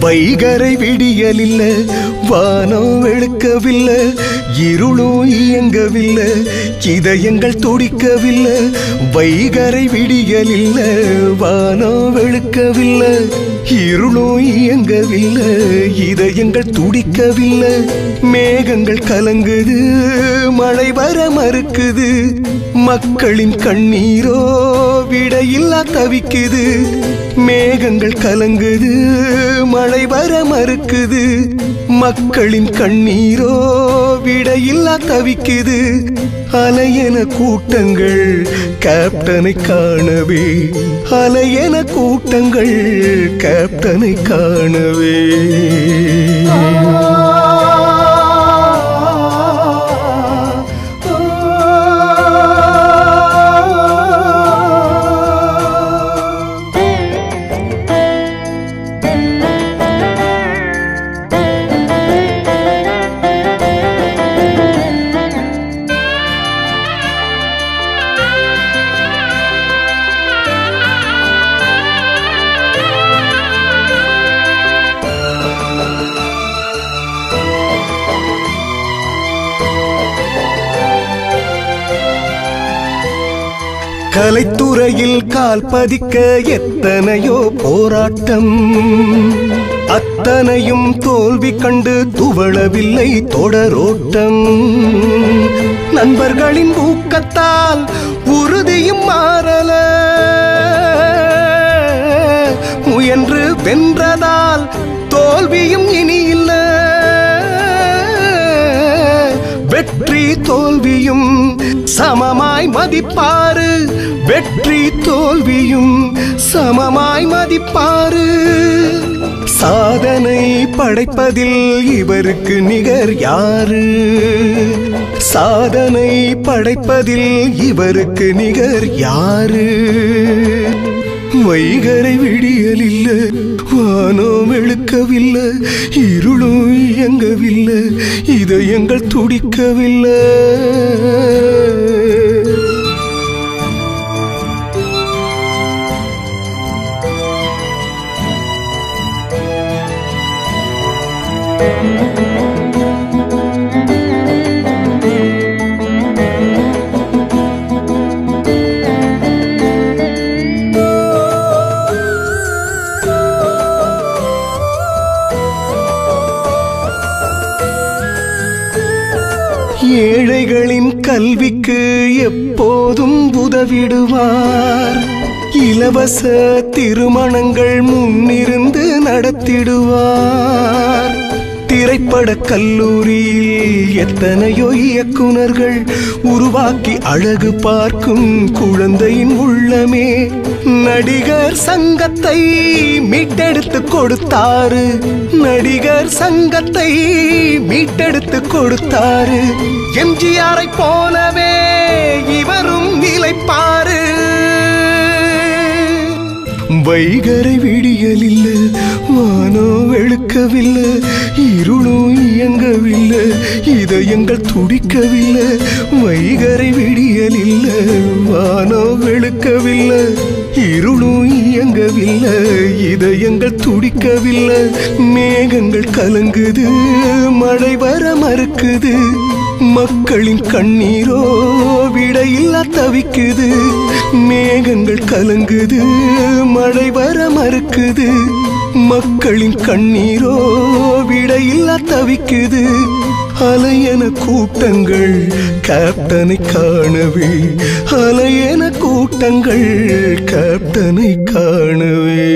வைகரை விடியலில்ல, வானம் வெளுக்கவில்லை, இருளும் இயங்கவில்லை, இதயங்கள் துடிக்கவில்லை. வைகரை விடியலில்ல, வானம் வெளுக்கவில்லை, இருளும் இயங்கவில்லை, இதயங்கள் துடிக்கவில்லை. மேகங்கள் கலங்குது, மழை வர மறுக்குது, மக்களின் கண்ணீரோ விடையில்லா தவிக்குது. மேகங்கள் கலங்குது, மழை வர மறுக்குது, மக்களின் கண்ணீரோ விடையில்லா தவிக்குது. அலையென கூட்டங்கள் கேப்டனை காணவே, அலையென கூட்டங்கள் கேப்டனை காணவே. கலைத்துறையில் கால் பதிக்க எத்தனையோ போராட்டம், அத்தனையும் தோல்வி கண்டு துவளவில்லை தொடரோட்டம். நண்பர்களின் ஊக்கத்தால் உறுதியும் மாறல, முயன்று வென்றதால் தோல்வியும் இனி இல்ல. வெற்றி தோல்வியும் சமமாய் மதிப்பாரு, வெற்றி தோல்வியும் சமமாய் மதிப்பாரு. சாதனை படைப்பதில் இவருக்கு நிகர் யாரு? சாதனை படைப்பதில் இவருக்கு நிகர் யாரு? வைகரை விடியலில்லை, வானம் வெளுக்கவில்லை, இருளும் இயங்கவில்லை, இதயங்கள் துடிக்கவில்லை. ஏழைகளின் கல்விக்கு எப்போதும் உதவிடுவார், இலவச திருமணங்கள் முன்னிருந்து நடத்திடுவார். திரைப்பட கல்லூரியில் எத்தனையோ இயக்குனர்கள் உருவாக்கி அழகு பார்க்கும் குழந்தையின் உள்ளமே. நடிகர் சங்கத்தை மீட்டெடுத்து கொடுத்தாரு, நடிகர் சங்கத்தை மீட்டெடுத்து கொடுத்தாரு. எம்ஜிஆரை போலவே இவரும் நிலைப்பாரு. வைகரை விடியலில்லை, வானம் வெளுக்கவில்லை, இருளும் இயங்கவில்லை, இதயங்கள் துடிக்கவில்லை. வைகரை விடியலில்லை, வானம் வெளுக்கவில்லை, இருளும் இயங்கவில்லை, இதயங்கள் துடிக்கவில்லை. மேகங்கள் கலங்குது, மழை வர மறுக்குது, மக்களின் கண்ணீரோ விடையில்லா தவிக்குது. மேகங்கள் கலங்குது, மழை வர மறுக்குது, மக்களின் கண்ணீரோ விடையில்லா தவிக்குது. அலையென கூட்டங்கள் கேப்டனை காணவே, அலையென கூட்டங்கள் கேப்டனை காணவே.